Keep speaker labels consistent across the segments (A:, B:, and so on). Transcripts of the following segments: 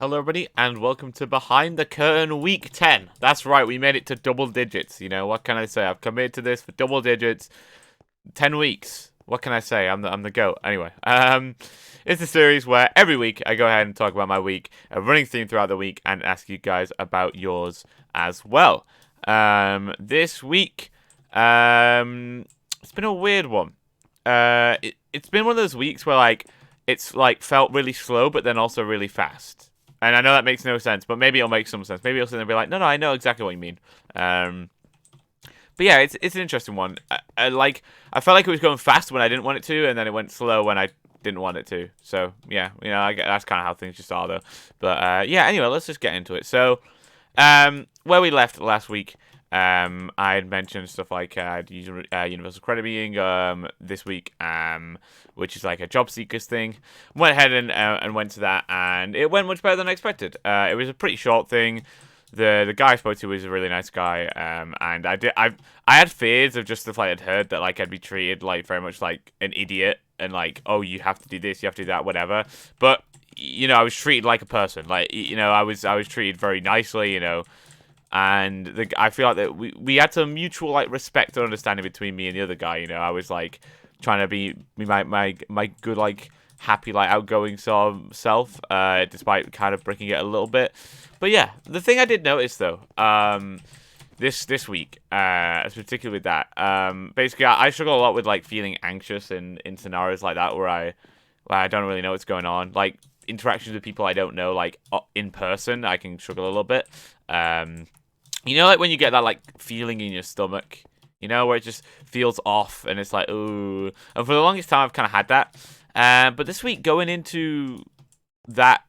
A: Hello, everybody, and welcome to Behind the Curtain Week 10. That's right, we made it to double digits. You know, what can I say? I've committed to this for double digits, 10 weeks. What can I say? I'm the GOAT. Anyway, it's a series where every week I go ahead and talk about my week, a running theme throughout the week, and ask you guys about yours as well. This week, it's been a weird one. It's been one of those weeks where, like, it's, like, felt really slow, but then also really fast. And I know that makes no sense, but maybe it'll make some sense. Maybe it'll sit there and be like, no, I know exactly what you mean. But yeah, it's an interesting one. I felt like it was going fast when I didn't want it to, and then it went slow when I didn't want it to. So yeah, that's kind of how things just are, though. But yeah, anyway, let's just get into it. So where we left last week, I had mentioned stuff like I'd use Universal Credit being this week, which is like a job seekers thing. Went ahead and went to that, and it went much better than I expected. It was a pretty short thing. The guy I spoke to was a really nice guy, and I had fears of just stuff I'd heard that like I'd be treated like very much like an idiot and like, oh, you have to do this, you have to do that, whatever. But I was treated like a person. Like, I was treated very nicely, and I feel like that we had some mutual like respect and understanding between me and the other guy. I was like trying to be my good like happy like outgoing sort of self, despite kind of breaking it a little bit. But yeah, the thing I did notice though, this week, particularly with that, basically I struggle a lot with like feeling anxious in scenarios like that where I don't really know what's going on, like interactions with people I don't know, like in person, I can struggle a little bit. Like when you get that like feeling in your stomach, where it just feels off and it's like, ooh. And for the longest time, I've kind of had that. But this week, going into that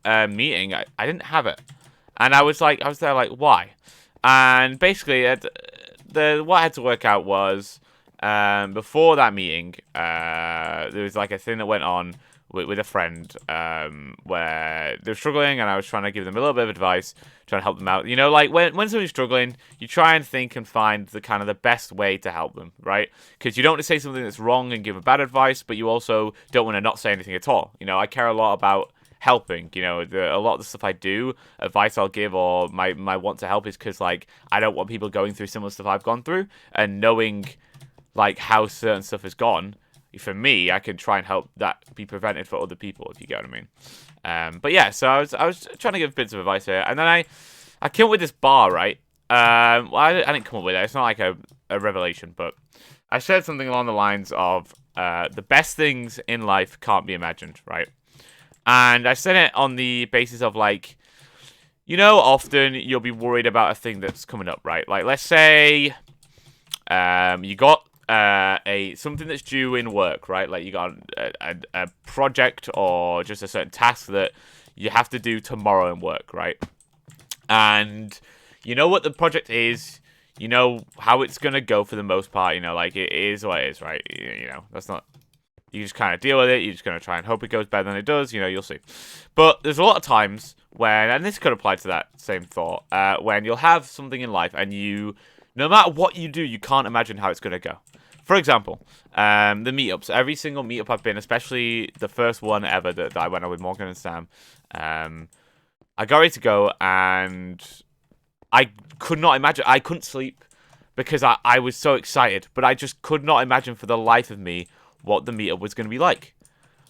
A: meeting, I didn't have it, and I was there like, why? And basically, what I had to work out was, before that meeting, there was like a thing that went on with a friend, where they were struggling, and I was trying to give them a little bit of advice, trying to help them out. Like when somebody's struggling, you try and think and find the best way to help them, right? Because you don't want to say something that's wrong and give a bad advice, but you also don't want to not say anything at all. I care a lot about helping. A lot of the stuff I do, advice I'll give, or my want to help is because like I don't want people going through similar stuff I've gone through, and knowing like how certain stuff has gone. For me, I can try and help that be prevented for other people, if you get what I mean. But yeah, so I was trying to give bits of advice here, and then I came up with this bar, right? Well, I didn't come up with it. It's not like a revelation, but I said something along the lines of the best things in life can't be imagined, right? And I said it on the basis of like, often you'll be worried about a thing that's coming up, right? Like, let's say you got something that's due in work, right? Like you got a project or just a certain task that you have to do tomorrow in work, right? And you know what the project is, you know how it's gonna go for the most part, like it is what it is, right? That's not. You just kind of deal with it. You're just gonna try and hope it goes better than it does. You'll see. But there's a lot of times when, and this could apply to that same thought, when you'll have something in life and no matter what you do, you can't imagine how it's gonna go. For example, the meetups. Every single meetup I've been, especially the first one ever that I went on with Morgan and Sam, I got ready to go, and I could not imagine. I couldn't sleep because I was so excited, but I just could not imagine for the life of me what the meetup was going to be like.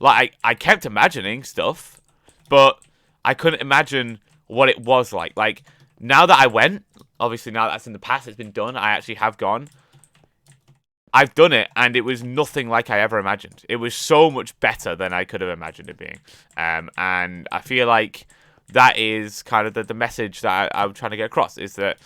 A: Like, I kept imagining stuff, but I couldn't imagine what it was like. Like, now that I went, obviously now that's in the past, it's been done, I actually have gone. I've done it, and it was nothing like I ever imagined. It was so much better than I could have imagined it being. And I feel like that is kind of the message that I'm trying to get across, is that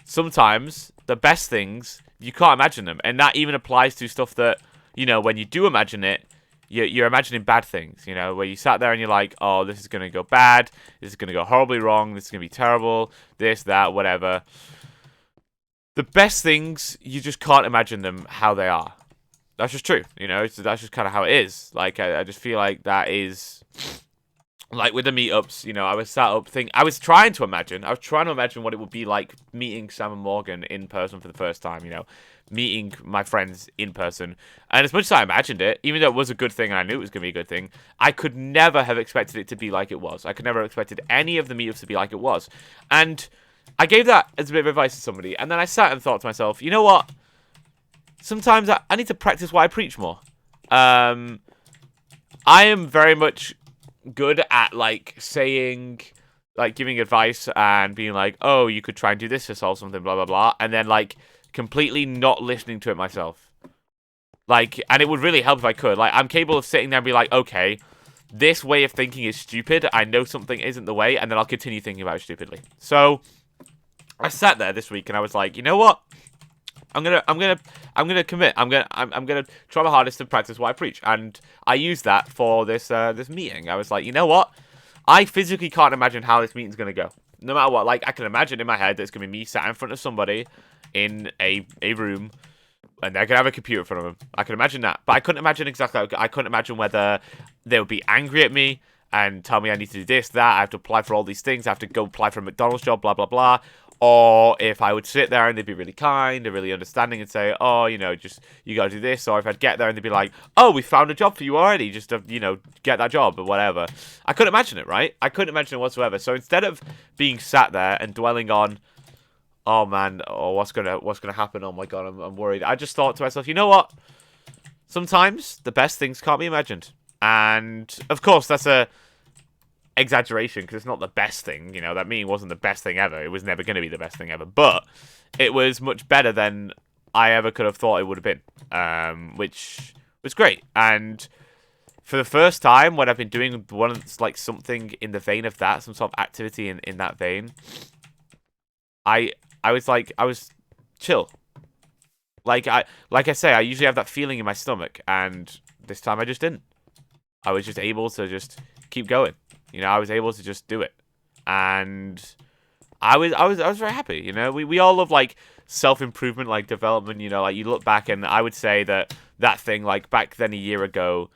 A: sometimes the best things, you can't imagine them. And that even applies to stuff that, when you do imagine it, you're imagining bad things, where you sat there and you're like, oh, this is going to go bad, this is going to go horribly wrong, this is going to be terrible, this, that, whatever. The best things, you just can't imagine them how they are. That's just true, that's just kind of how it is. Like, I just feel like that is like with the meetups, you know, I was sat up I was trying to imagine what it would be like meeting Sam and Morgan in person for the first time, you know, meeting my friends in person. And as much as I imagined it, even though it was a good thing and I knew it was going to be a good thing, I could never have expected it to be like it was. I could never have expected any of the meetups to be like it was. And I gave that as a bit of advice to somebody, and then I sat and thought to myself, you know what? Sometimes I need to practice what I preach more. I am very much good at like saying, like giving advice and being like, oh, you could try and do this to solve something, blah blah blah, and then like completely not listening to it myself. Like, and it would really help if I could. Like, I'm capable of sitting there and be like, okay, this way of thinking is stupid. I know something isn't the way, and then I'll continue thinking about it stupidly. So I sat there this week and I was like, you know what? I'm gonna commit. I'm gonna try my hardest to practice what I preach, and I used that for this meeting. I was like, you know what? I physically can't imagine how this meeting's gonna go. No matter what, like I can imagine in my head that it's gonna be me sat in front of somebody in a room, and they're gonna have a computer in front of them. I can imagine that, but I couldn't imagine exactly. I couldn't imagine whether they would be angry at me and tell me I need to do this, that. I have to apply for all these things. I have to go apply for a McDonald's job, blah blah blah. Or if I would sit there and they'd be really kind and really understanding and say, oh, you know, just, you gotta do this. Or if I'd get there and they'd be like, oh, we found a job for you already, just to, you know, get that job or whatever. I couldn't imagine it, right? I couldn't imagine it whatsoever. So instead of being sat there and dwelling on, oh man, oh, what's gonna happen? Oh my god, I'm worried. I just thought to myself, you know what? Sometimes the best things can't be imagined. And of course, that's a exaggeration because it's not the best thing. You know, that meeting wasn't the best thing ever. It was never going to be the best thing ever, but it was much better than I ever could have thought it would have been, which was great. And for the first time, when I've been doing like something in the vein of that, some sort of activity in that vein, I was chill. Like I say, I usually have that feeling in my stomach, and this time I just didn't. I was just able to just keep going. You know, I was able to just do it, and I was very happy. You know, we all love like self-improvement, like development. You know, like you look back, and I would say that thing, like back then a year ago,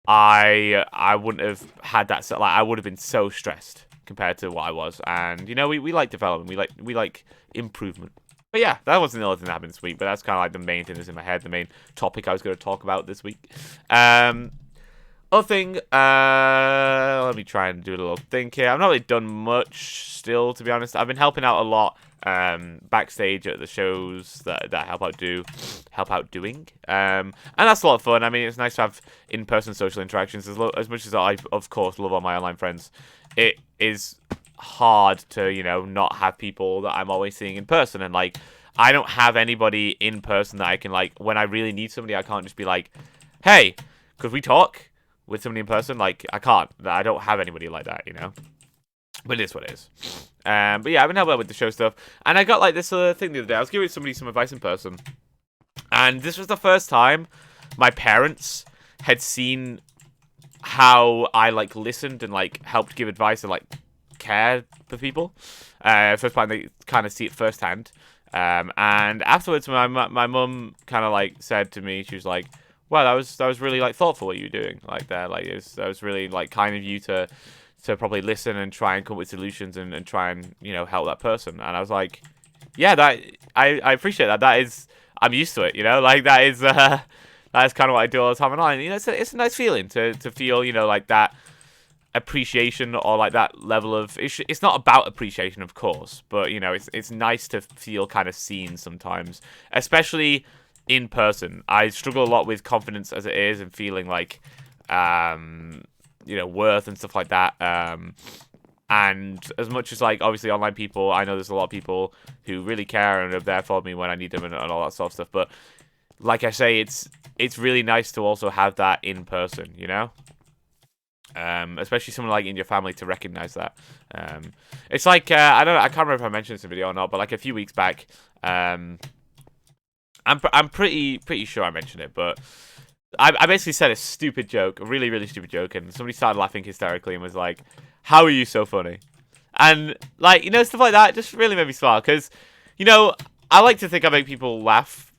A: I wouldn't have had that. Like I would have been so stressed compared to what I was. And you know, we like development. We like improvement. But yeah, that wasn't the only thing that happened this week. But that's kind of like the main thing that's in my head. The main topic I was going to talk about this week. Other thing, let me try and do a little think here. I've not really done much still, to be honest. I've been helping out a lot backstage at the shows that I help out doing. And that's a lot of fun. I mean, it's nice to have in-person social interactions. As much as I, of course, love all my online friends, it is hard to, you know, not have people that I'm always seeing in person. And, like, I don't have anybody in person that I can, like, when I really need somebody, I can't just be like, hey, could we talk with somebody in person? Like, I can't. I don't have anybody like that, you know? But it is what it is. But yeah, I've been helping out with the show stuff. And I got, like, this thing the other day. I was giving somebody some advice in person. And this was the first time my parents had seen how I, like, listened and, like, helped give advice and, like, care for people. First time they kind of see it firsthand. And afterwards, my mum kind of, like, said to me, she was like, wow, that was really, like, thoughtful what you were doing, like, there. Like, that was really, like, kind of you to probably listen and try and come up with solutions and try and, you know, help that person. And I was like, yeah, I appreciate that. That is, I'm used to it, you know? Like, that is kind of what I do all the time online. You know, it's a nice feeling to feel, you know, like, that appreciation or, like, that level of... It's not about appreciation, of course, but, you know, it's nice to feel kind of seen sometimes, especially in person. I struggle a lot with confidence as it is and feeling like, you know, worth and stuff like that. And as much as, like, obviously online people, I know there's a lot of people who really care and are there for me when I need them and all that sort of stuff. But like I say, it's really nice to also have that in person, you know? Especially someone like in your family to recognize that. It's like, I can't remember if I mentioned this in the video or not, but like a few weeks back, I'm pretty sure I mentioned it, but I basically said a stupid joke, a really, really stupid joke, and somebody started laughing hysterically and was like, how are you so funny? And, like, you know, stuff like that just really made me smile, because, you know, I like to think I make people laugh,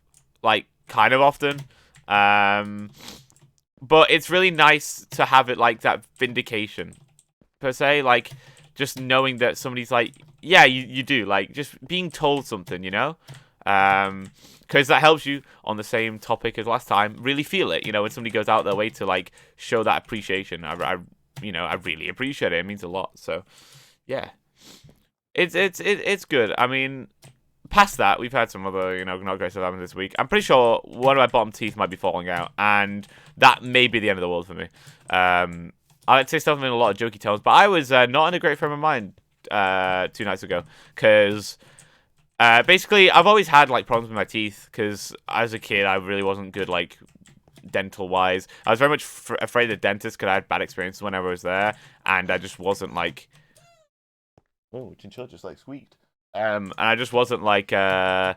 A: like, kind of often, but it's really nice to have it like that vindication per se. Like, just knowing that somebody's like, yeah, you do. Like, just being told something, you know? Because that helps you, on the same topic as last time, really feel it. You know, when somebody goes out their way to, like, show that appreciation. I really appreciate it. It means a lot. So, yeah. It's good. I mean, past that, we've had some other, not great stuff happen this week. I'm pretty sure one of my bottom teeth might be falling out, and that may be the end of the world for me. I like to say stuff in a lot of jokey tones, but I was not in a great frame of mind 2 nights ago, because basically I've always had like problems with my teeth, because as a kid I really wasn't good like dental wise. I was very much afraid of the dentist because I had bad experiences whenever I was there, and I just wasn't like, oh, chinchilla just like squeaked. And I just wasn't like I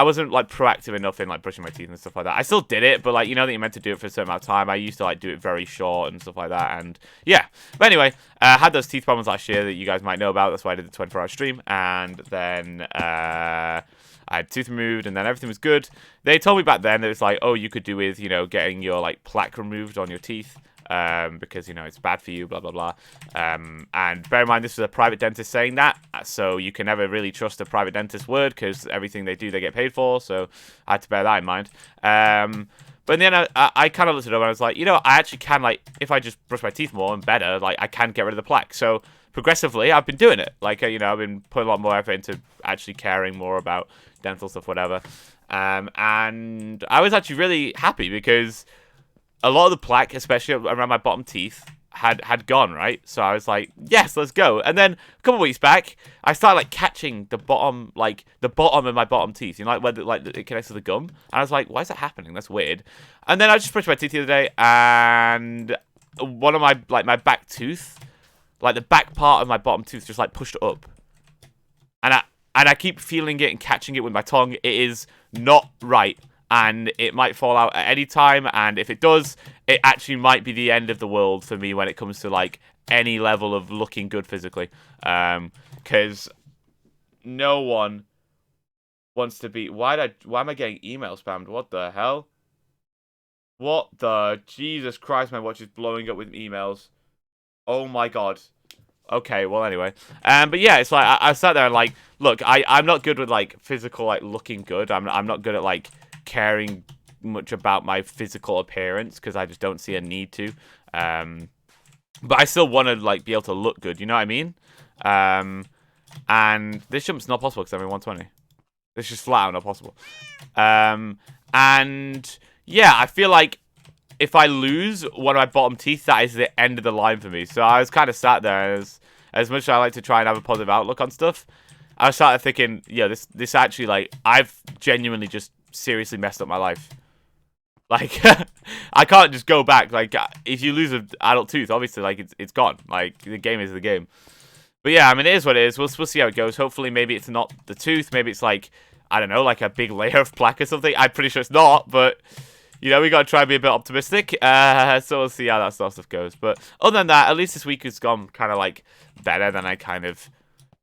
A: wasn't like proactive enough in like brushing my teeth and stuff like that. I still did it, but like, you know that you're meant to do it for a certain amount of time. I used to like do it very short and stuff like that. And yeah, but anyway, I had those teeth problems last year that you guys might know about. That's why I did the 24-hour stream. And then I had tooth removed, and then everything was good. They told me back then that it's like, oh, you could do with, getting your like plaque removed on your teeth. Because, it's bad for you, blah, blah, blah. And bear in mind, this was a private dentist saying that, so you can never really trust a private dentist's word, because everything they do, they get paid for, so I had to bear that in mind. But in the end, I kind of looked it up, and I was like, I actually can, like, if I just brush my teeth more and better, like, I can get rid of the plaque. So, progressively, I've been doing it. Like, I've been putting a lot more effort into actually caring more about dental stuff, whatever. And I was actually really happy, because a lot of the plaque, especially around my bottom teeth, had gone, right? So I was like, yes, let's go. And then a couple of weeks back, I started like catching the bottom of my bottom teeth, like where it connects to the gum. And I was like, why is that happening? That's weird. And then I just brushed my teeth the other day, and one of my back tooth, like the back part of my bottom tooth, just like pushed up. And I keep feeling it and catching it with my tongue. It is not right. And it might fall out at any time, and if it does, it actually might be the end of the world for me when it comes to, like, any level of looking good physically. Because no one wants to be... Why am I getting email spammed? What the hell? What the... Jesus Christ, my watch is blowing up with emails. Oh my god. Okay, well, anyway. But yeah, it's like, I sat there and, like, look, I'm not good with, like, physical, like, looking good. I'm not good at, like, caring much about my physical appearance, because I just don't see a need to. But I still want to like be able to look good, you know what I mean? And this jump's not possible because I'm in 120. It's just flat out not possible. And yeah, I feel like if I lose one of my bottom teeth, that is the end of the line for me. So I was kind of sat there, as much as I like to try and have a positive outlook on stuff, I started thinking, yeah, this actually, like, I've genuinely just seriously messed up my life. Like, I can't just go back. Like, if you lose an adult tooth, obviously, like, it's gone. Like, the game is the game. But yeah, I mean, it is what it is. We'll see how it goes. Hopefully, maybe it's not the tooth. Maybe it's like, I don't know, like a big layer of plaque or something. I'm pretty sure it's not, but we got to try and be a bit optimistic. So we'll see how that sort of stuff goes. But other than that, at least this week has gone kind of like better than I kind of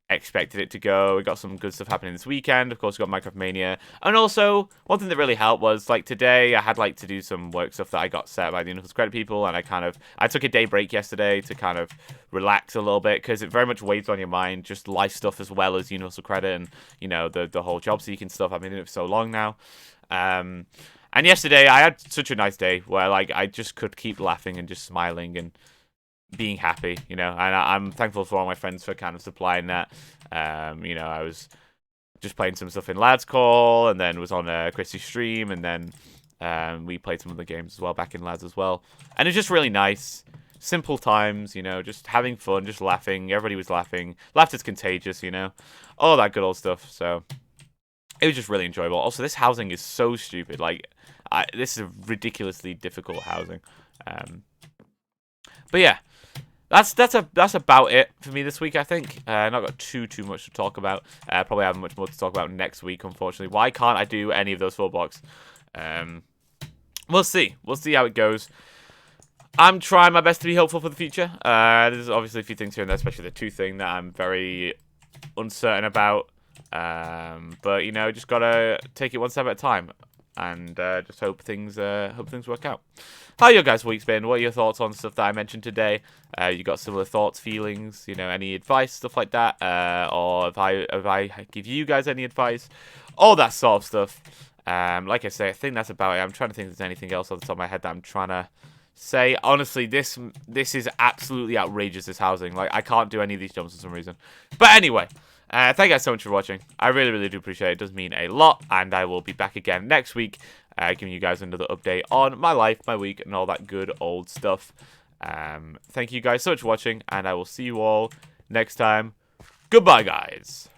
A: expected it to go. We got some good stuff happening this weekend. Of course, we got Minecraft Mania. And also, one thing that really helped was, like, today I had, like, to do some work stuff that I got set by the Universal Credit people, and I took a day break yesterday to kind of relax a little bit, because it very much weighs on your mind, just life stuff as well as Universal Credit and, the whole job seeking stuff. I've been doing it for so long now. And yesterday, I had such a nice day where, like, I just could keep laughing and just smiling and being happy, and I'm thankful for all my friends for kind of supplying that. I was just playing some stuff in Lads Call, and then was on Chrissy's stream, and then we played some other games as well back in Lads as well. And it's just really nice, simple times, just having fun, just laughing. Everybody was laughing. Laughter's contagious, all that good old stuff. So it was just really enjoyable. Also, this housing is so stupid. Like, this is a ridiculously difficult housing. But yeah. That's about it for me this week, I think. Not got too much to talk about. Probably have much more to talk about next week, unfortunately. Why can't I do any of those 4 blocks? We'll see. We'll see how it goes. I'm trying my best to be hopeful for the future. There's obviously a few things here and there, especially the 2 thing that I'm very uncertain about. But, just gotta take it one step at a time. and just hope things work out. How your guys' week's been? What are your thoughts on stuff that I mentioned today? You got similar thoughts, feelings, any advice, stuff like that, or if I give you guys any advice, all that sort of stuff. Like I say, I think that's about it. I'm trying to think if there's anything else off the top of my head that I'm trying to say. Honestly, this is absolutely outrageous, this housing. Like, I can't do any of these jumps for some reason. But anyway, thank you guys so much for watching. I really, really do appreciate it. It does mean a lot, and I will be back again next week, giving you guys another update on my life, my week, and all that good old stuff. Thank you guys so much for watching, and I will see you all next time. Goodbye, guys.